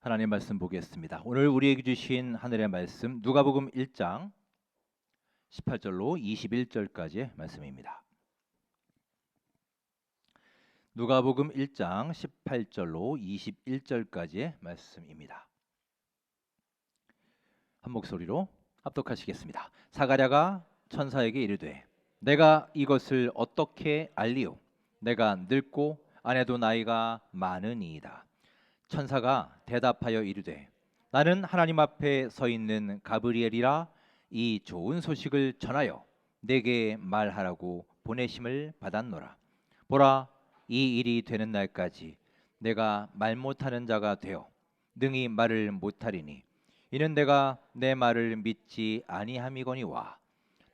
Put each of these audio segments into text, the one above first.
하나님 말씀 보겠습니다. 오늘 우리에게 주신 하늘의 말씀 누가복음 1장 18절로 21절까지의 말씀입니다. 누가복음 1장 18절로 21절까지의 말씀입니다. 한 목소리로 합독하시겠습니다. 사가랴가 천사에게 이르되 내가 이것을 어떻게 알리오? 내가 늙고 아내도 나이가 많으니이다. 천사가 대답하여 이르되 나는 하나님 앞에 서 있는 가브리엘이라 이 좋은 소식을 전하여 내게 말하라고 보내심을 받았노라. 보라, 이 일이 되는 날까지 내가 말 못하는 자가 되어 능히 말을 못하리니 이는 내가 내 말을 믿지 아니함이거니와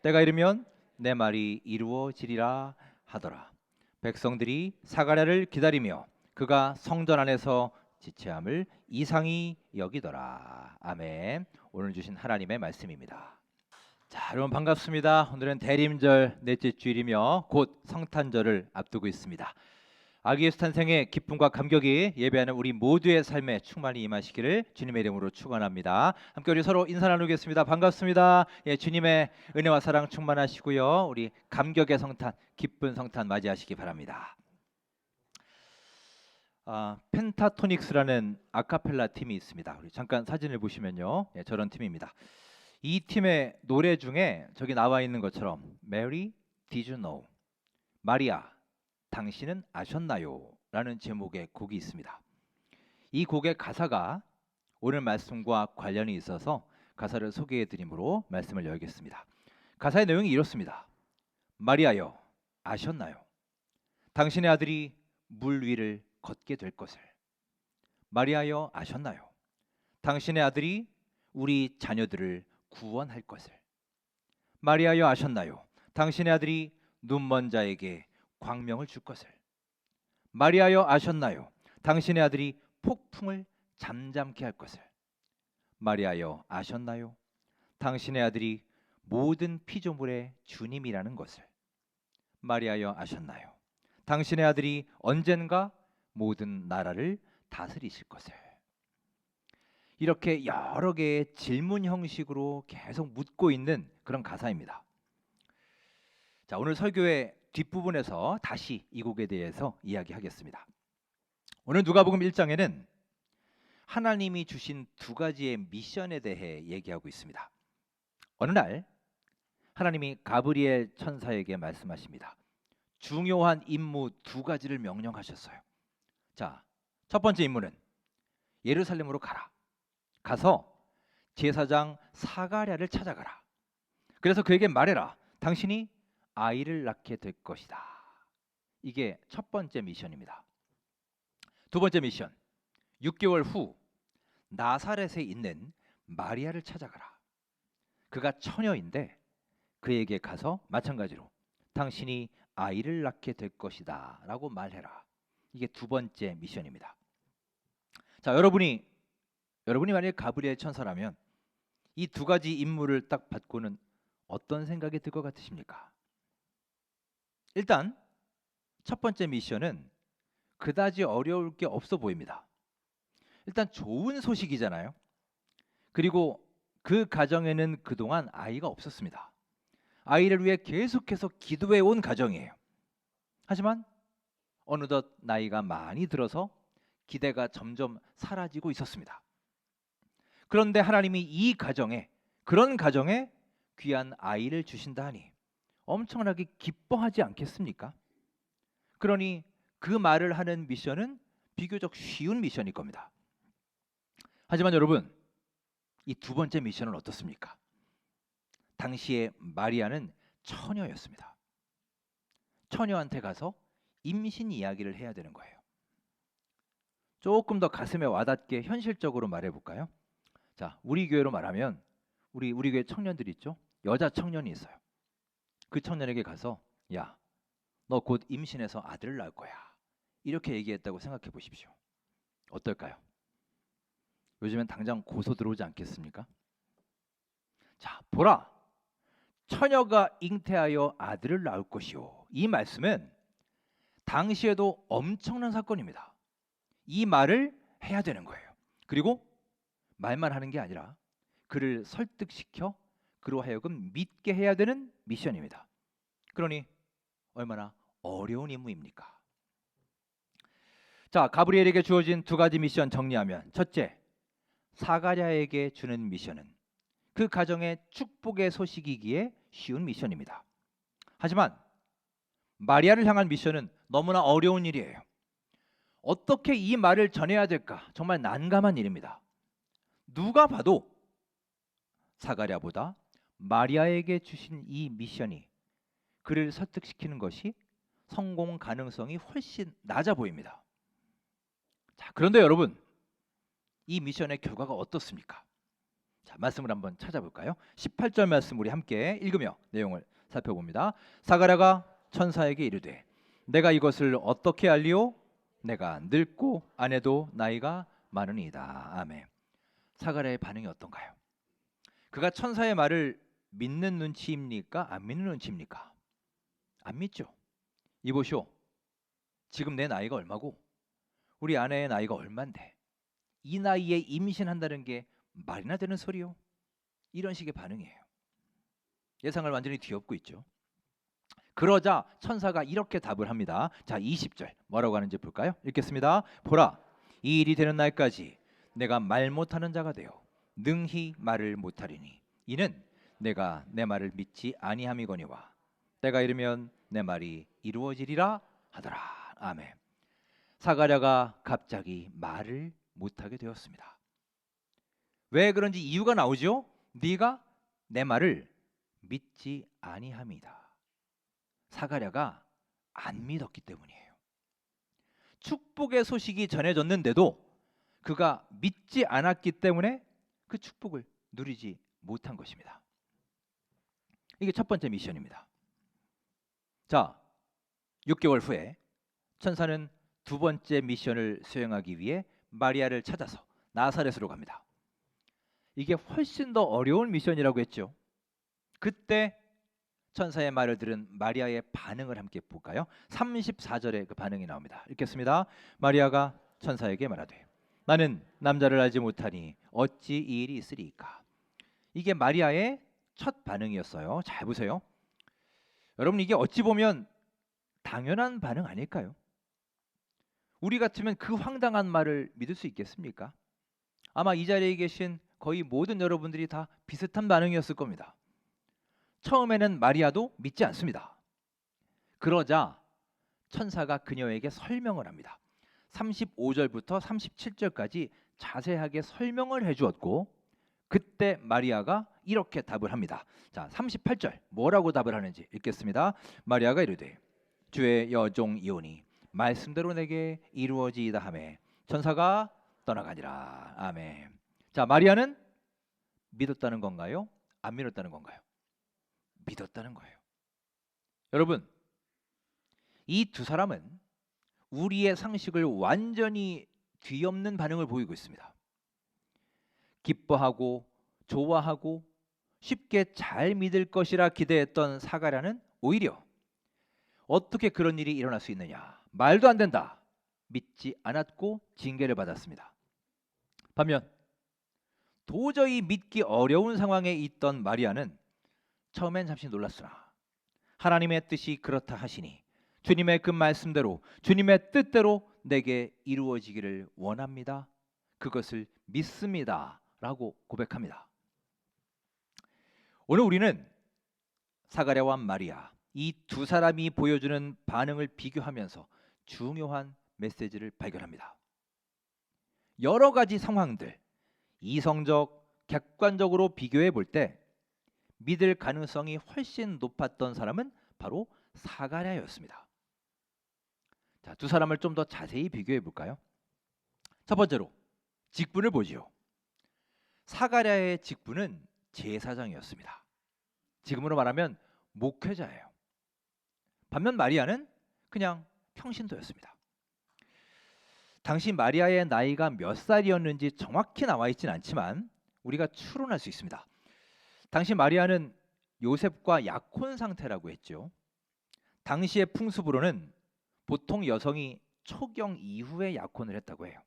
때가 이르면 내 말이 이루어지리라 하더라. 백성들이 사가랴를 기다리며 그가 성전 안에서 지체함을 이상히 여기더라. 아멘. 오늘 주신 하나님의 말씀입니다. 자, 여러분 반갑습니다. 오늘은 대림절 넷째 주일이며 곧 성탄절을 앞두고 있습니다. 아기 예수 탄생의 기쁨과 감격이 예배하는 우리 모두의 삶에 충만히 임하시기를 주님의 이름으로 축원합니다. 함께 우리 서로 인사 나누겠습니다. 반갑습니다. 예, 주님의 은혜와 사랑 충만하시고요. 우리 감격의 성탄, 기쁜 성탄 맞이하시기 바랍니다. 펜타토닉스라는 아카펠라 팀이 있습니다. 우리 잠깐 사진을 보시면요, 예, 저런 팀입니다. 이 팀의 노래 중에 저기 나와 있는 것처럼 Mary, Did You Know? 마리아, 당신은 아셨나요? 라는 제목의 곡이 있습니다. 이 곡의 가사가 오늘 말씀과 관련이 있어서 가사를 소개해 드림으로 말씀을 열겠습니다. 가사의 내용이 이렇습니다. 마리아여, 아셨나요? 당신의 아들이 물 위를 걷게 될 것을. 마리아여, 아셨나요? 당신의 아들이 우리 자녀들을 구원할 것을. 마리아여, 아셨나요? 당신의 아들이 눈먼 자에게 광명을 줄 것을. 마리아여, 아셨나요? 당신의 아들이 폭풍을 잠잠케 할 것을. 마리아여, 아셨나요? 당신의 아들이 모든 피조물의 주님이라는 것을. 마리아여, 아셨나요? 당신의 아들이 언젠가 모든 나라를 다스리실 것을. 이렇게 여러 개의 질문 형식으로 계속 묻고 있는 그런 가사입니다. 자, 오늘 설교의 뒷부분에서 다시 이 곡에 대해서 이야기하겠습니다. 오늘 누가복음 1장에는 하나님이 주신 두 가지의 미션에 대해 얘기하고 있습니다. 어느 날 하나님이 가브리엘 천사에게 말씀하십니다. 중요한 임무 두 가지를 명령하셨어요. 자, 첫 번째 임무는 예루살렘으로 가라. 가서 제사장 사가랴를 찾아가라. 그래서 그에게 말해라. 당신이 아이를 낳게 될 것이다. 이게 첫 번째 미션입니다. 두 번째 미션. 6개월 후 나사렛에 있는 마리아를 찾아가라. 그가 처녀인데 그에게 가서 마찬가지로 당신이 아이를 낳게 될 것이다 라고 말해라. 이게 두 번째 미션입니다. 자, 여러분이 만약에 가브리엘 천사라면 이 두 가지 임무를 딱 받고는 어떤 생각이 들 것 같으십니까? 일단 첫 번째 미션은 그다지 어려울 게 없어 보입니다. 일단 좋은 소식이잖아요. 그리고 그 가정에는 그동안 아이가 없었습니다. 아이를 위해 계속해서 기도해 온 가정이에요. 하지만 어느덧 나이가 많이 들어서 기대가 점점 사라지고 있었습니다. 그런데 하나님이 이 가정에, 그런 가정에 귀한 아이를 주신다 하니 엄청나게 기뻐하지 않겠습니까? 그러니 그 말을 하는 미션은 비교적 쉬운 미션일 겁니다. 하지만 여러분, 이 두 번째 미션은 어떻습니까? 당시에 마리아는 처녀였습니다. 처녀한테 가서 임신 이야기를 해야 되는 거예요. 조금 더 가슴에 와닿게 현실적으로 말해볼까요? 자, 우리 교회로 말하면 우리 교회 청년들 있죠? 여자 청년이 있어요. 그 청년에게 가서 야, 너 곧 임신해서 아들을 낳을 거야. 이렇게 얘기했다고 생각해 보십시오. 어떨까요? 요즘엔 당장 고소 들어오지 않겠습니까? 자, 보라. 처녀가 잉태하여 아들을 낳을 것이요. 이 말씀은 당시에도 엄청난 사건입니다. 이 말을 해야 되는 거예요. 그리고 말만 하는 게 아니라 그를 설득시켜 그로 하여금 믿게 해야 되는 미션입니다. 그러니 얼마나 어려운 임무입니까? 자, 가브리엘에게 주어진 두 가지 미션 정리하면, 첫째, 사가랴에게 주는 미션은 그 가정의 축복의 소식이기에 쉬운 미션입니다. 하지만 마리아를 향한 미션은 너무나 어려운 일이에요. 어떻게 이 말을 전해야 될까? 정말 난감한 일입니다. 누가 봐도 사가랴보다 마리아에게 주신 이 미션이 그를 설득시키는 것이 성공 가능성이 훨씬 낮아 보입니다. 자, 그런데 여러분, 이 미션의 결과가 어떻습니까? 자, 말씀을 한번 찾아볼까요? 18절 말씀 우리 함께 읽으며 내용을 살펴봅니다. 사가랴가 천사에게 이르되 내가 이것을 어떻게 알리오? 내가 늙고 아내도 나이가 많으니이다. 아멘. 사가랴의 반응이 어떤가요? 그가 천사의 말을 믿는 눈치입니까? 안 믿는 눈치입니까? 안 믿죠. 이보시오. 지금 내 나이가 얼마고 우리 아내의 나이가 얼만데 이 나이에 임신한다는 게 말이나 되는 소리요? 이런 식의 반응이에요. 예상을 완전히 뒤엎고 있죠. 그러자 천사가 이렇게 답을 합니다. 자, 20절 뭐라고 하는지 볼까요? 읽겠습니다. 보라, 이 일이 되는 날까지 내가 말 못하는 자가 되어 능히 말을 못하리니 이는 내가 내 말을 믿지 아니함이거니와 때가 이르면 내 말이 이루어지리라 하더라. 아멘. 사가랴가 갑자기 말을 못하게 되었습니다. 왜 그런지 이유가 나오죠. 네가 내 말을 믿지 아니함이다. 사가랴가 안 믿었기 때문이에요. 축복의 소식이 전해졌는데도 그가 믿지 않았기 때문에 그 축복을 누리지 못한 것입니다. 이게 첫 번째 미션입니다. 자, 6개월 후에 천사는 두 번째 미션을 수행하기 위해 마리아를 찾아서 나사렛으로 갑니다. 이게 훨씬 더 어려운 미션이라고 했죠. 그때 천사의 말을 들은 마리아의 반응을 함께 볼까요? 34절에 그 반응이 나옵니다. 읽겠습니다. 마리아가 천사에게 말하되 나는 남자를 알지 못하니 어찌 이 일이 있으리이까. 이게 마리아의 첫 반응이었어요. 잘 보세요. 여러분, 이게 어찌 보면 당연한 반응 아닐까요? 우리 같으면 그 황당한 말을 믿을 수 있겠습니까? 아마 이 자리에 계신 거의 모든 여러분들이 다 비슷한 반응이었을 겁니다. 처음에는 마리아도 믿지 않습니다. 그러자 천사가 그녀에게 설명을 합니다. 35절부터 37절까지 자세하게 설명을 해주었고 그때 마리아가 이렇게 답을 합니다. 자, 38절 뭐라고 답을 하는지 읽겠습니다. 마리아가 이르되 주의 여종이오니 말씀대로 내게 이루어지이다 하매 천사가 떠나가니라. 아멘. 자, 마리아는 믿었다는 건가요? 안 믿었다는 건가요? 믿었다는 거예요. 여러분, 이 두 사람은 우리의 상식을 완전히 뒤엎는 반응을 보이고 있습니다. 기뻐하고 좋아하고 쉽게 잘 믿을 것이라 기대했던 사가랴는 오히려 어떻게 그런 일이 일어날 수 있느냐, 말도 안 된다, 믿지 않았고 징계를 받았습니다. 반면 도저히 믿기 어려운 상황에 있던 마리아는 처음엔 잠시 놀랐으나 하나님의 뜻이 그렇다 하시니 주님의 그 말씀대로 주님의 뜻대로 내게 이루어지기를 원합니다. 그것을 믿습니다. 라고 고백합니다. 오늘 우리는 사가랴와 마리아 이 두 사람이 보여주는 반응을 비교하면서 중요한 메시지를 발견합니다. 여러 가지 상황들, 이성적, 객관적으로 비교해 볼 때 믿을 가능성이 훨씬 높았던 사람은 바로 사가랴였습니다. 자, 두 사람을 좀 더 자세히 비교해 볼까요? 첫 번째로 직분을 보지요. 사가랴의 직분은 제사장이었습니다. 지금으로 말하면 목회자예요. 반면 마리아는 그냥 평신도였습니다. 당시 마리아의 나이가 몇 살이었는지 정확히 나와 있지는 않지만 우리가 추론할 수 있습니다. 당시 마리아는 요셉과 약혼 상태라고 했죠. 당시의 풍습으로는 보통 여성이 초경 이후에 약혼을 했다고 해요.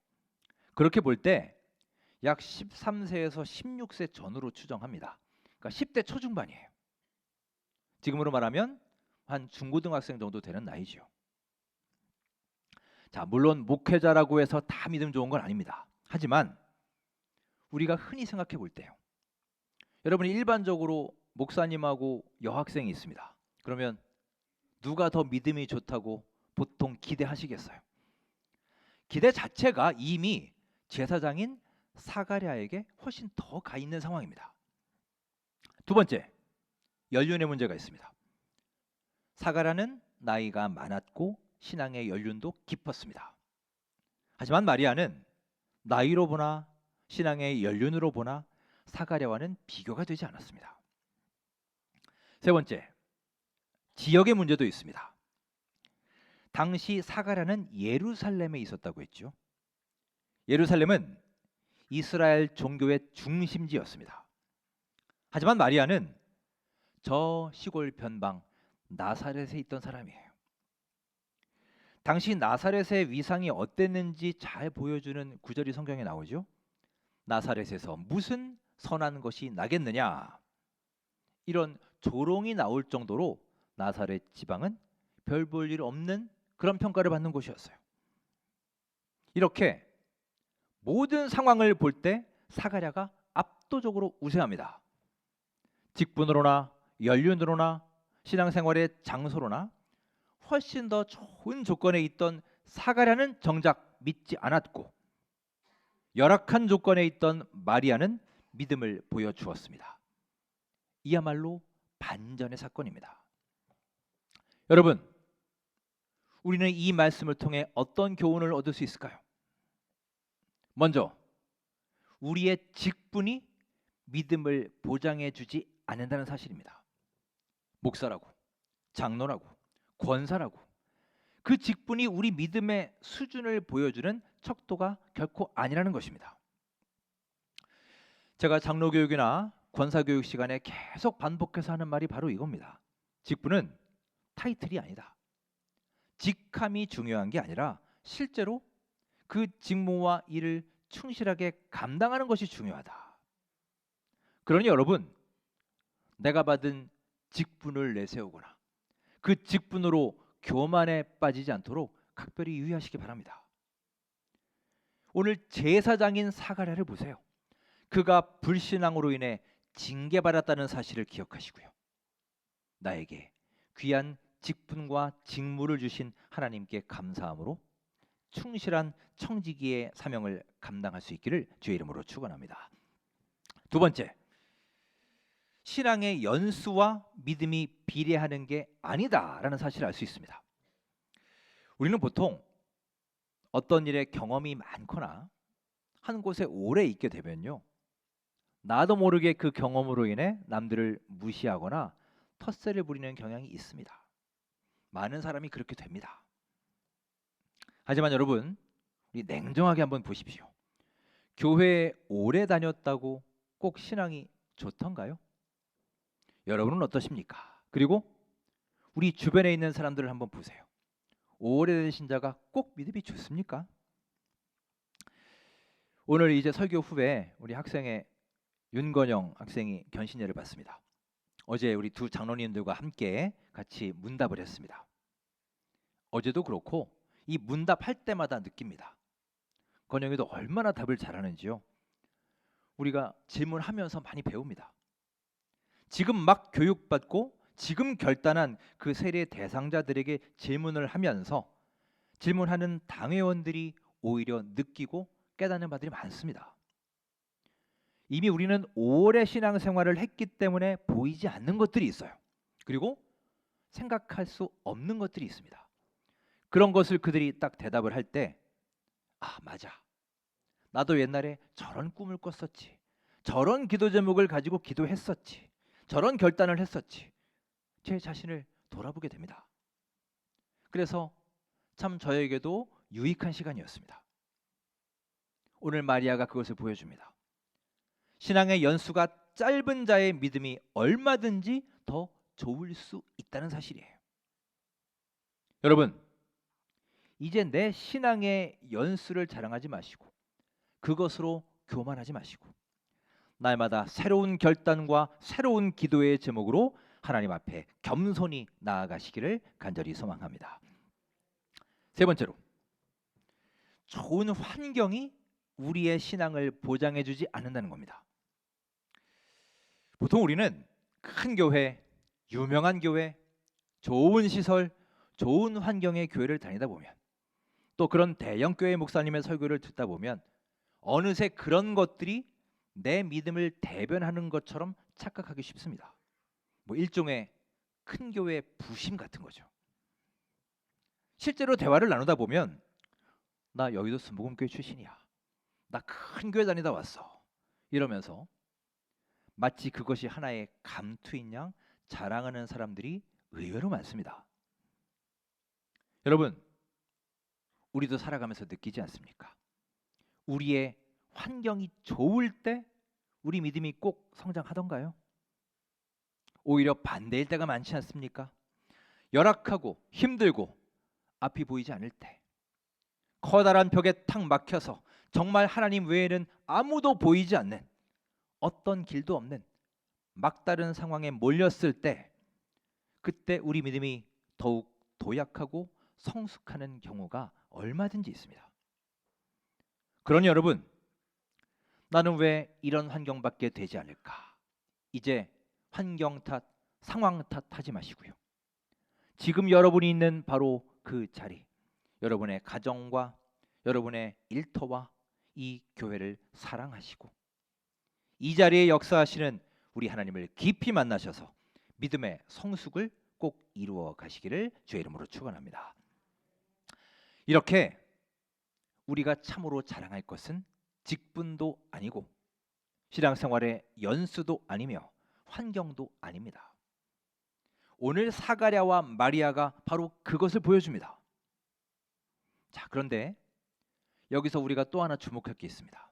그렇게 볼 때 약 13세에서 16세 전후로 추정합니다. 그러니까 10대 초중반이에요. 지금으로 말하면 한 중고등학생 정도 되는 나이죠. 자, 물론 목회자라고 해서 다 믿음 좋은 건 아닙니다. 하지만 우리가 흔히 생각해 볼 때요. 여러분이 일반적으로 목사님하고 여학생이 있습니다. 그러면 누가 더 믿음이 좋다고 보통 기대하시겠어요? 기대 자체가 이미 제사장인 사가랴에게 훨씬 더 가 있는 상황입니다. 두 번째, 연륜의 문제가 있습니다. 사가랴는 나이가 많았고 신앙의 연륜도 깊었습니다. 하지만 마리아는 나이로 보나 신앙의 연륜으로 보나 사가랴와는 비교가 되지 않았습니다. 세 번째, 지역의 문제도 있습니다. 당시 사가랴는 예루살렘에 있었다고 했죠. 예루살렘은 이스라엘 종교의 중심지였습니다. 하지만 마리아는 저 시골 변방 나사렛에 있던 사람이에요. 당시 나사렛의 위상이 어땠는지 잘 보여주는 구절이 성경에 나오죠. 나사렛에서 무슨 선한 것이 나겠느냐. 이런 조롱이 나올 정도로 나사렛 지방은 별 볼 일 없는 그런 평가를 받는 곳이었어요. 이렇게 모든 상황을 볼 때 사가랴가 압도적으로 우세합니다. 직분으로나 연륜으로나 신앙생활의 장소로나 훨씬 더 좋은 조건에 있던 사가랴는 정작 믿지 않았고 열악한 조건에 있던 마리아는 믿음을 보여주었습니다. 이야말로 반전의 사건입니다. 여러분, 우리는 이 말씀을 통해 어떤 교훈을 얻을 수 있을까요? 먼저 우리의 직분이 믿음을 보장해 주지 않는다는 사실입니다. 목사라고, 장로라고, 권사라고 그 직분이 우리 믿음의 수준을 보여주는 척도가 결코 아니라는 것입니다. 제가 장로교육이나 권사교육 시간에 계속 반복해서 하는 말이 바로 이겁니다. 직분은 타이틀이 아니다. 직함이 중요한 게 아니라 실제로 그 직무와 일을 충실하게 감당하는 것이 중요하다. 그러니 여러분, 내가 받은 직분을 내세우거나 그 직분으로 교만에 빠지지 않도록 각별히 유의하시기 바랍니다. 오늘 제사장인 사가랴를 보세요. 그가 불신앙으로 인해 징계받았다는 사실을 기억하시고요. 나에게 귀한 직분과 직무를 주신 하나님께 감사함으로 충실한 청지기의 사명을 감당할 수 있기를 주의 이름으로 축원합니다. 두 번째, 신앙의 연수와 믿음이 비례하는 게 아니다라는 사실을 알 수 있습니다. 우리는 보통 어떤 일에 경험이 많거나 한 곳에 오래 있게 되면요, 나도 모르게 그 경험으로 인해 남들을 무시하거나 텃세를 부리는 경향이 있습니다. 많은 사람이 그렇게 됩니다. 하지만 여러분, 우리 냉정하게 한번 보십시오. 교회에 오래 다녔다고 꼭 신앙이 좋던가요? 여러분은 어떠십니까? 그리고 우리 주변에 있는 사람들을 한번 보세요. 오래된 신자가 꼭 믿음이 좋습니까? 오늘 이제 설교 후에 우리 학생의 윤건영 학생이 견신예를 받습니다. 어제 우리 두 장로님들과 함께 같이 문답을 했습니다. 어제도 그렇고 이 문답할 때마다 느낍니다. 건영이도 얼마나 답을 잘하는지요. 우리가 질문하면서 많이 배웁니다. 지금 막 교육받고 지금 결단한 그 세례 대상자들에게 질문을 하면서 질문하는 당회원들이 오히려 느끼고 깨닫는 바들이 많습니다. 이미 우리는 오래 신앙생활을 했기 때문에 보이지 않는 것들이 있어요. 그리고 생각할 수 없는 것들이 있습니다. 그런 것을 그들이 딱 대답을 할 때, 아, 맞아. 나도 옛날에 저런 꿈을 꿨었지. 저런 기도 제목을 가지고 기도했었지. 저런 결단을 했었지. 제 자신을 돌아보게 됩니다. 그래서 참 저에게도 유익한 시간이었습니다. 오늘 마리아가 그것을 보여줍니다. 신앙의 연수가 짧은 자의 믿음이 얼마든지 더 좋을 수 있다는 사실이에요. 여러분, 이제 내 신앙의 연수를 자랑하지 마시고 그것으로 교만하지 마시고 날마다 새로운 결단과 새로운 기도의 제목으로 하나님 앞에 겸손히 나아가시기를 간절히 소망합니다. 세 번째로, 좋은 환경이 우리의 신앙을 보장해주지 않는다는 겁니다. 보통 우리는 큰 교회, 유명한 교회, 좋은 시설, 좋은 환경의 교회를 다니다 보면, 또 그런 대형 교회 목사님의 설교를 듣다 보면 어느새 그런 것들이 내 믿음을 대변하는 것처럼 착각하기 쉽습니다. 뭐 일종의 큰 교회의 부심 같은 거죠. 실제로 대화를 나누다 보면 나 여의도 순복음교회 출신이야, 나 큰 교회 다니다 왔어, 이러면서 마치 그것이 하나의 감투인 양 자랑하는 사람들이 의외로 많습니다. 여러분, 우리도 살아가면서 느끼지 않습니까? 우리의 환경이 좋을 때 우리 믿음이 꼭 성장하던가요? 오히려 반대일 때가 많지 않습니까? 열악하고 힘들고 앞이 보이지 않을 때, 커다란 벽에 탁 막혀서 정말 하나님 외에는 아무도 보이지 않는, 어떤 길도 없는 막다른 상황에 몰렸을 때, 그때 우리 믿음이 더욱 도약하고 성숙하는 경우가 얼마든지 있습니다. 그러니 여러분, 나는 왜 이런 환경밖에 되지 않을까? 이제 환경 탓, 상황 탓하지 마시고요. 지금 여러분이 있는 바로 그 자리, 여러분의 가정과 여러분의 일터와 이 교회를 사랑하시고 이 자리에 역사하시는 우리 하나님을 깊이 만나셔서 믿음의 성숙을 꼭 이루어 가시기를 주의 이름으로 축원합니다. 이렇게 우리가 참으로 자랑할 것은 직분도 아니고 신앙생활의 연수도 아니며 환경도 아닙니다. 오늘 사가랴와 마리아가 바로 그것을 보여줍니다. 자, 그런데 여기서 우리가 또 하나 주목할 게 있습니다.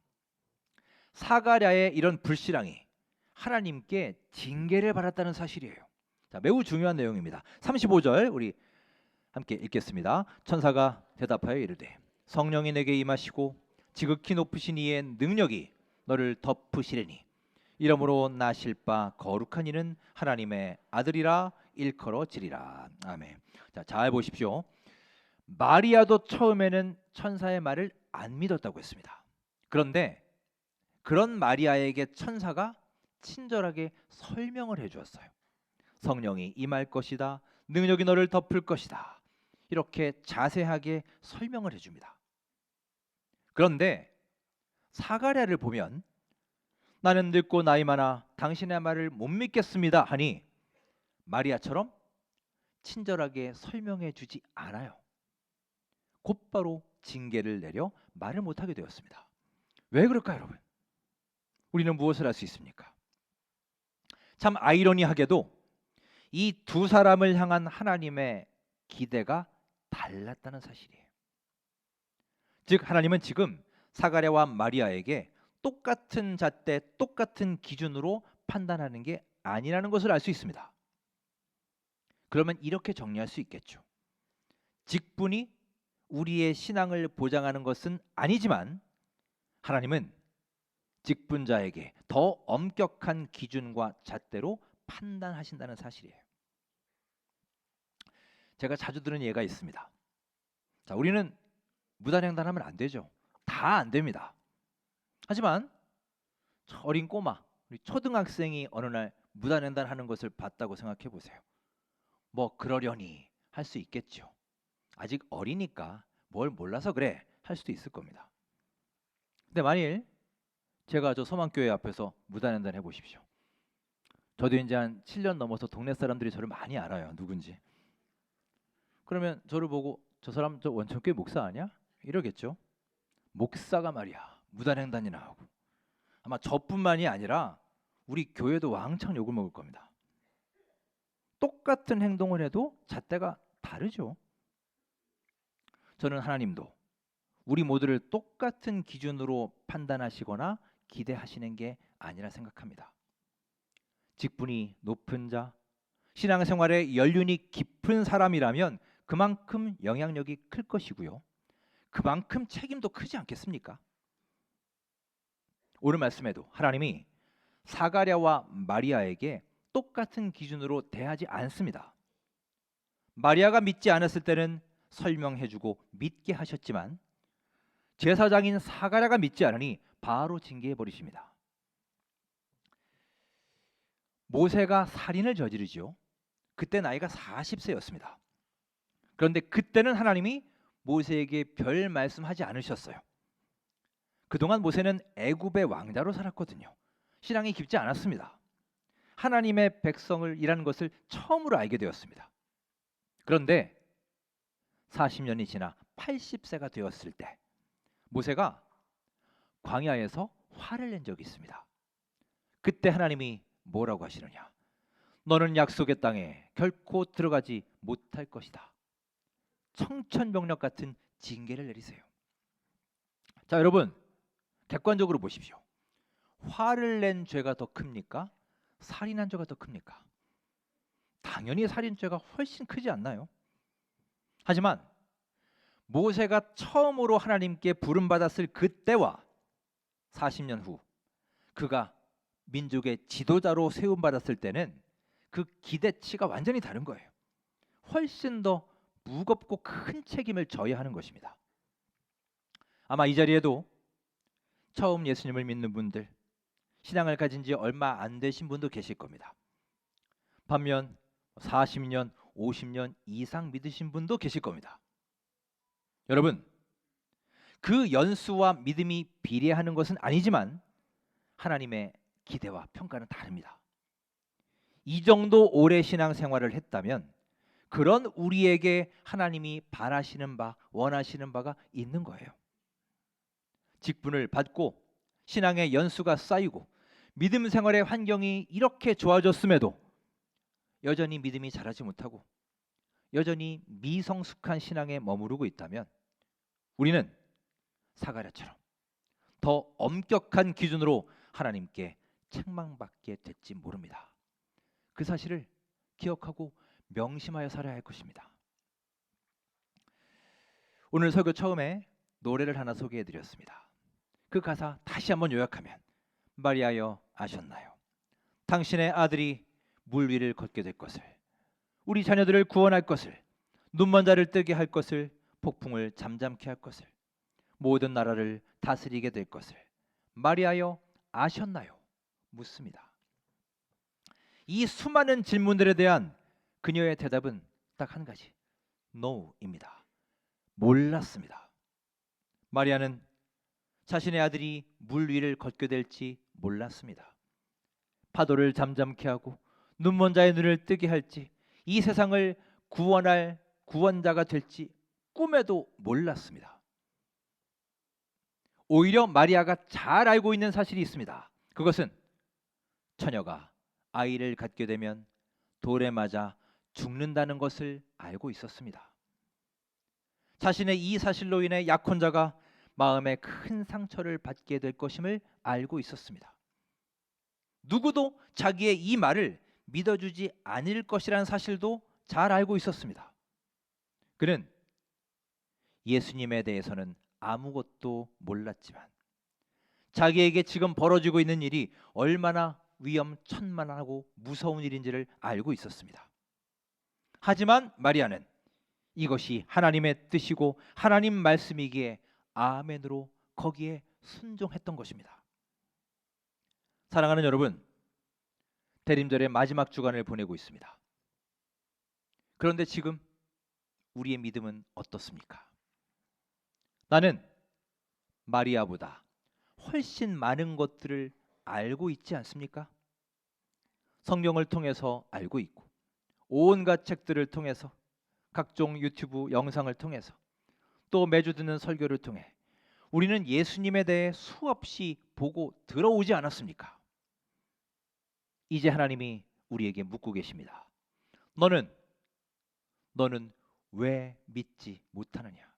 사가랴의 이런 불신앙이 하나님께 징계를 받았다는 사실이에요. 자, 매우 중요한 내용입니다. 35절 우리 함께 읽겠습니다. 천사가 대답하여 이르되 성령이 내게 임하시고 지극히 높으신 이의 능력이 너를 덮으시리니 이러므로 나실 바 거룩한 이는 하나님의 아들이라 일컬어지리라. 아멘. 자, 잘 보십시오. 마리아도 처음에는 천사의 말을 안 믿었다고 했습니다. 그런데 그런 마리아에게 천사가 친절하게 설명을 해주었어요. 성령이 임할 것이다, 능력이 너를 덮을 것이다, 이렇게 자세하게 설명을 해줍니다. 그런데 사가랴를 보면 나는 늙고 나이 많아 당신의 말을 못 믿겠습니다 하니 마리아처럼 친절하게 설명해 주지 않아요. 곧바로 징계를 내려 말을 못하게 되었습니다. 왜 그럴까요, 여러분? 우리는 무엇을 할 수 있습니까? 참 아이러니하게도 이 두 사람을 향한 하나님의 기대가 달랐다는 사실이에요. 즉 하나님은 지금 사가랴와 마리아에게 똑같은 잣대, 똑같은 기준으로 판단하는 게 아니라는 것을 알 수 있습니다. 그러면 이렇게 정리할 수 있겠죠. 직분이 우리의 신앙을 보장하는 것은 아니지만 하나님은 직분자에게 더 엄격한 기준과 잣대로 판단하신다는 사실이에요. 제가 자주 들은 예가 있습니다. 자, 우리는 무단횡단하면 안 되죠. 다 안 됩니다. 하지만 어린 꼬마, 우리 초등학생이 어느 날 무단횡단하는 것을 봤다고 생각해 보세요. 뭐 그러려니 할 수 있겠죠. 아직 어리니까 뭘 몰라서 그래 할 수도 있을 겁니다. 근데 만일 제가 저 소망교회 앞에서 무단횡단 해보십시오. 저도 이제 한 7년 넘어서 동네 사람들이 저를 많이 알아요. 누군지. 그러면 저를 보고 저 사람 저 원천교회 목사 아니야? 이러겠죠. 목사가 말이야 무단횡단이나 하고. 아마 저뿐만이 아니라 우리 교회도 왕창 욕을 먹을 겁니다. 똑같은 행동을 해도 잣대가 다르죠. 저는 하나님도 우리 모두를 똑같은 기준으로 판단하시거나 기대하시는 게 아니라 생각합니다. 직분이 높은 자, 신앙생활에 연륜이 깊은 사람이라면 그만큼 영향력이 클 것이고요. 그만큼 책임도 크지 않겠습니까? 오늘 말씀에도 하나님이 사가랴와 마리아에게 똑같은 기준으로 대하지 않습니다. 마리아가 믿지 않았을 때는 설명해주고 믿게 하셨지만 제사장인 사가랴가 믿지 않으니 바로 징계해 버리십니다. 모세가 살인을 저지르죠. 그때 나이가 40세였습니다. 그런데 그때는 하나님이 모세에게 별 말씀하지 않으셨어요. 그동안 모세는 애굽의 왕자로 살았거든요. 신앙이 깊지 않았습니다. 하나님의 백성을 이라는 것을 처음으로 알게 되었습니다. 그런데 40년이 지나 80세가 되었을 때 모세가 광야에서 화를 낸 적이 있습니다. 그때 하나님이 뭐라고 하시느냐? 너는 약속의 땅에 결코 들어가지 못할 것이다. 청천벽력 같은 징계를 내리세요. 자, 여러분 객관적으로 보십시오. 화를 낸 죄가 더 큽니까? 살인한 죄가 더 큽니까? 당연히 살인죄가 훨씬 크지 않나요? 하지만 모세가 처음으로 하나님께 부름받았을 그때와 40년 후 그가 민족의 지도자로 세움받았을 때는 그 기대치가 완전히 다른 거예요. 훨씬 더 무겁고 큰 책임을 져야 하는 것입니다. 아마 이 자리에도 처음 예수님을 믿는 분들, 신앙을 가진 지 얼마 안 되신 분도 계실 겁니다. 반면 40년, 50년 이상 믿으신 분도 계실 겁니다. 여러분, 그 연수와 믿음이 비례하는 것은 아니지만 하나님의 기대와 평가는 다릅니다. 이 정도 오래 신앙생활을 했다면 그런 우리에게 하나님이 바라시는 바, 원하시는 바가 있는 거예요. 직분을 받고 신앙의 연수가 쌓이고 믿음 생활의 환경이 이렇게 좋아졌음에도 여전히 믿음이 자라지 못하고 여전히 미성숙한 신앙에 머무르고 있다면 우리는 사가랴처럼 더 엄격한 기준으로 하나님께 책망받게 될지 모릅니다. 그 사실을 기억하고 명심하여 살아야 할 것입니다. 오늘 설교 처음에 노래를 하나 소개해 드렸습니다. 그 가사 다시 한번 요약하면 마리아여 아셨나요? 당신의 아들이 물 위를 걷게 될 것을, 우리 자녀들을 구원할 것을, 눈먼 자를 뜨게 할 것을, 폭풍을 잠잠케 할 것을, 모든 나라를 다스리게 될 것을 마리아여 아셨나요? 묻습니다. 이 수많은 질문들에 대한 그녀의 대답은 딱 한 가지, No입니다. 몰랐습니다. 마리아는 자신의 아들이 물 위를 걷게 될지 몰랐습니다. 파도를 잠잠케 하고 눈먼 자의 눈을 뜨게 할지, 이 세상을 구원할 구원자가 될지 꿈에도 몰랐습니다. 오히려 마리아가 잘 알고 있는 사실이 있습니다. 그것은 처녀가 아이를 갖게 되면 돌에 맞아 죽는다는 것을 알고 있었습니다. 자신의 이 사실로 인해 약혼자가 마음에 큰 상처를 받게 될 것임을 알고 있었습니다. 누구도 자기의 이 말을 믿어주지 않을 것이라는 사실도 잘 알고 있었습니다. 그는 예수님에 대해서는 아무것도 몰랐지만 자기에게 지금 벌어지고 있는 일이 얼마나 위험천만하고 무서운 일인지를 알고 있었습니다. 하지만 마리아는 이것이 하나님의 뜻이고 하나님 말씀이기에 아멘으로 거기에 순종했던 것입니다. 사랑하는 여러분, 대림절의 마지막 주간을 보내고 있습니다. 그런데 지금 우리의 믿음은 어떻습니까? 나는 마리아보다 훨씬 많은 것들을 알고 있지 않습니까? 성경을 통해서 알고 있고 온갖 책들을 통해서 각종 유튜브 영상을 통해서 또 매주 듣는 설교를 통해 우리는 예수님에 대해 수없이 보고 들어오지 않았습니까? 이제 하나님이 우리에게 묻고 계십니다. 너는 왜 믿지 못하느냐?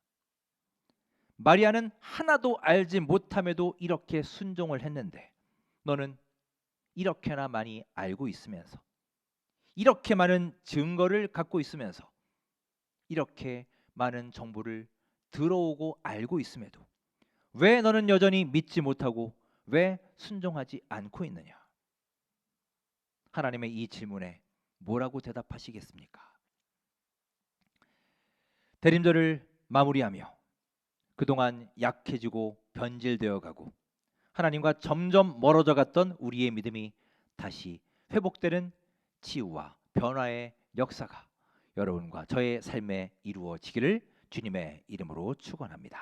마리아는 하나도 알지 못함에도 이렇게 순종을 했는데 너는 이렇게나 많이 알고 있으면서 이렇게 많은 증거를 갖고 있으면서 이렇게 많은 정보를 들어오고 알고 있음에도 왜 너는 여전히 믿지 못하고 왜 순종하지 않고 있느냐? 하나님의 이 질문에 뭐라고 대답하시겠습니까? 대림절을 마무리하며 그동안 약해지고 변질되어 가고 하나님과 점점 멀어져 갔던 우리의 믿음이 다시 회복되는 치유와 변화의 역사가 여러분과 저의 삶에 이루어지기를 주님의 이름으로 축원합니다.